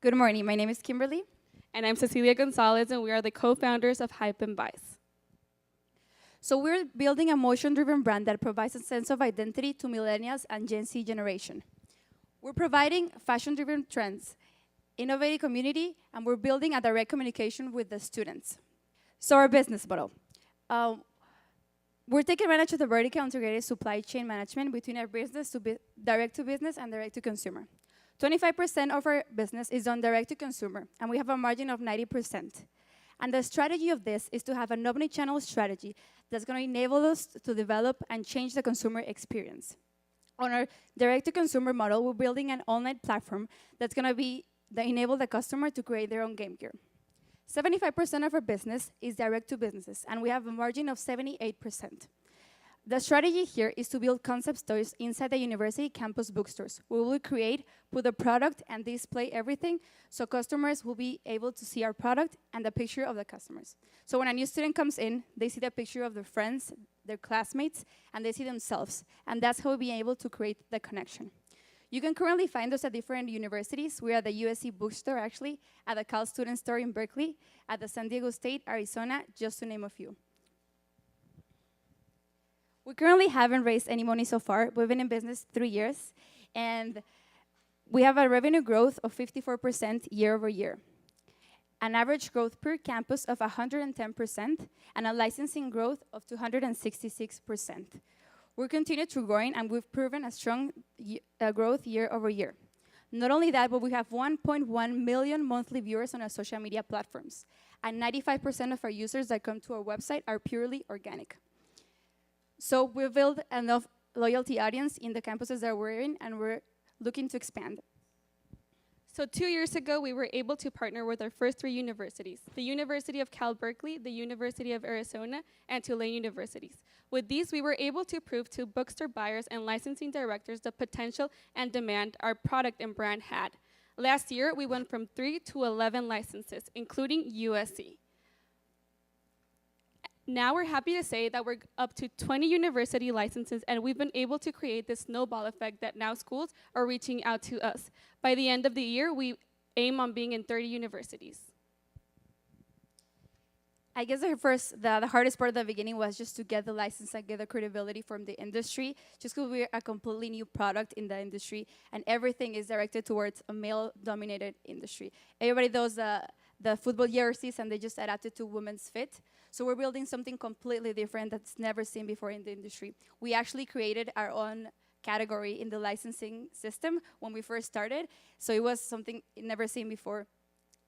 Good morning. My name is Kimberly. And I'm Cecilia Gonzalez, and we are the co-founders of Hype and Vice. So we're building a motion-driven brand that provides a sense of identity to millennials and Gen Z generation. We're providing fashion-driven trends, innovative community, and we're building a direct communication with the students. So our business model. Uh, we're taking advantage of the vertical integrated supply chain management between our business to direct to business and direct to consumer. 25% of our business is on direct to consumer, and we have a margin of 90%. And the strategy of this is to have an omni-channel strategy that's going to enable us to develop and change the consumer experience. On our direct-to-consumer model, we're building an online platform that's going to enable the customer to create their own game gear. 75% of our business is direct to businesses, and we have a margin of 78%. The strategy here is to build concept stores inside the university campus bookstores. We will create, put the product, and display everything so customers will be able to see our product and the picture of the customers. So when a new student comes in, they see the picture of their friends, their classmates, and they see themselves. And that's how we'll be able to create the connection. You can currently find us at different universities. We're at the USC bookstore, actually, at the Cal Student Store in Berkeley, at the San Diego State, Arizona, just to name a few. We currently haven't raised any money so far. We've been in business 3 years, and we have a revenue growth of 54% year over year, an average growth per campus of 110%, and a licensing growth of 266%. We're continuing to growing, and we've proven a strong growth year over year. Not only that, but we have 1.1 million monthly viewers on our social media platforms, and 95% of our users that come to our website are purely organic. So we've built enough loyalty audience in the campuses that we're in, and we're looking to expand. So 2 years ago, we were able to partner with our first 3 universities, the University of Cal Berkeley, the University of Arizona, and Tulane universities. With these, we were able to prove to bookstore buyers and licensing directors the potential and demand our product and brand had. Last year, we went from 3 to 11 licenses, including USC. Now we're happy to say that we're up to 20 university licenses, and we've been able to create this snowball effect that now schools are reaching out to us. By the end of the year, we aim on being in 30 universities. I guess the hardest part at the beginning was just to get the license and get the credibility from the industry, just because we're a completely new product in the industry, and everything is directed towards a male-dominated industry. Everybody does the football jerseys, and they just adapted to women's fit. So we're building something completely different that's never seen before in the industry. We actually created our own category in the licensing system when we first started. So it was something never seen before.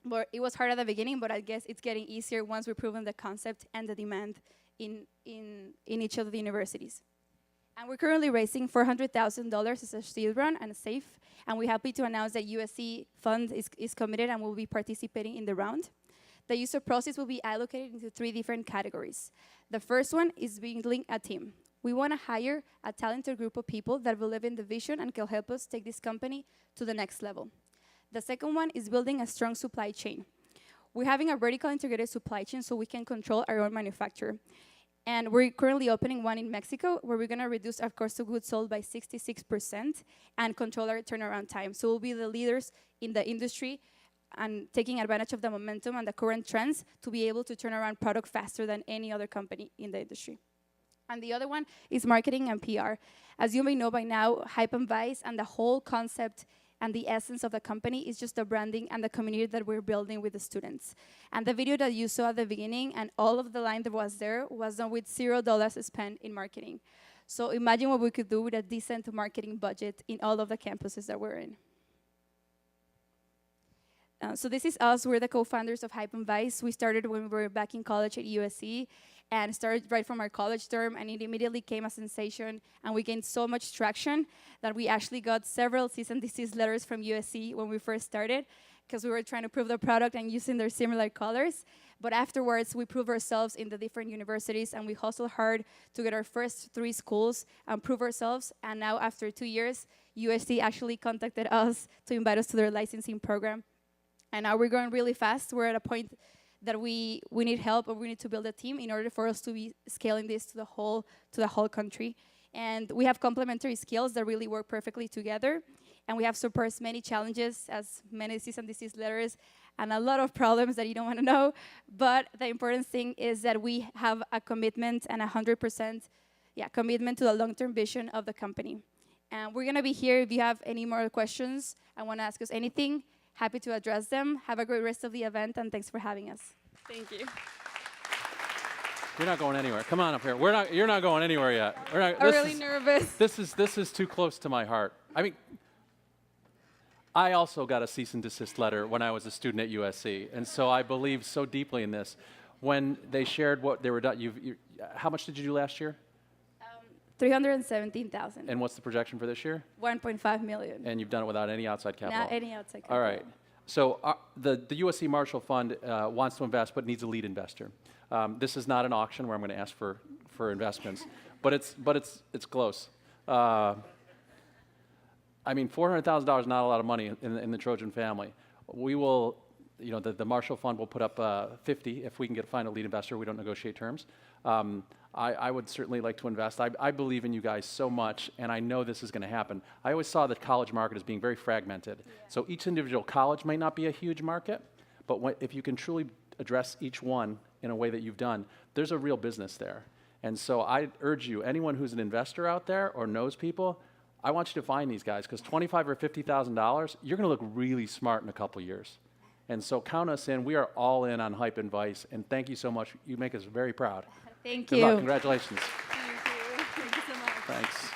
But it was hard at the beginning, but I guess it's getting easier once we've proven the concept and the demand in each of the universities. And we're currently raising $400,000 as a seed run and safe. And we're happy to announce that USC fund is committed and will be participating in the round. The use of proceeds will be allocated into 3 different categories. The first one is building a team. We want to hire a talented group of people that believe in the vision and can help us take this company to the next level. The second one is building a strong supply chain. We're having a vertical integrated supply chain so we can control our own manufacture. And we're currently opening one in Mexico where we're going to reduce our cost of goods sold by 66% and control our turnaround time. So we'll be the leaders in the industry and taking advantage of the momentum and the current trends to be able to turn around product faster than any other company in the industry. And the other one is marketing and PR. As you may know by now, Hype and Vice and the whole concept and the essence of the company is just the branding and the community that we're building with the students. And the video that you saw at the beginning and all of the line that was there was done with $0 spent in marketing. So imagine what we could do with a decent marketing budget in all of the campuses that we're in. So this is us. We're the co-founders of Hype and Vice. We started when we were back in college at USC and started right from our college term, and it immediately became a sensation, and we gained so much traction that we actually got several cease and desist letters from USC when we first started because we were trying to prove the product and using their similar colors. But afterwards, we proved ourselves in the different universities, and we hustled hard to get our first 3 schools and prove ourselves. And now, after 2 years, USC actually contacted us to invite us to their licensing program. And now we're going really fast. We're at a point that we need help, or we need to build a team in order for us to be scaling this to the whole country. And we have complementary skills that really work perfectly together. and we have surpassed many challenges, as many cease and desist letters, and a lot of problems that you don't want to know. But the important thing is that we have a commitment and 100% commitment to the long-term vision of the company. And we're going to be here if you have any more questions and want to ask us anything. Happy to address them. Have a great rest of the event, and thanks for having us. Thank you. You're not going anywhere. Come on up here. You're not going anywhere yet. I'm really nervous. This is too close to my heart. I mean, I also got a cease and desist letter when I was a student at USC, and so I believe so deeply in this. When they shared what they were done, how much did you do last year? 317,000. And what's the projection for this year? 1.5 million. And you've done it without any outside capital? Not any outside capital. All right. So the USC Marshall Fund wants to invest but needs a lead investor. This is not an auction where I'm going to ask for investments, but it's close. I mean, $400,000 is not a lot of money in the Trojan family. We will, the Marshall Fund will put up 50 if we can find a lead investor. We don't negotiate terms. I would certainly like to invest. I believe in you guys so much, and I know this is going to happen. I always saw the college market as being very fragmented. Yeah. So each individual college may not be a huge market, but if you can truly address each one in a way that you've done, there's a real business there. And so I urge you, anyone who's an investor out there or knows people, I want you to find these guys, because $25,000 or $50,000, you're going to look really smart in a couple years. And so count us in. We are all in on Hype and Vice, and thank you so much. You make us very proud. Thank Good you. luck. Congratulations. Thank you. Thank you so much. Thanks.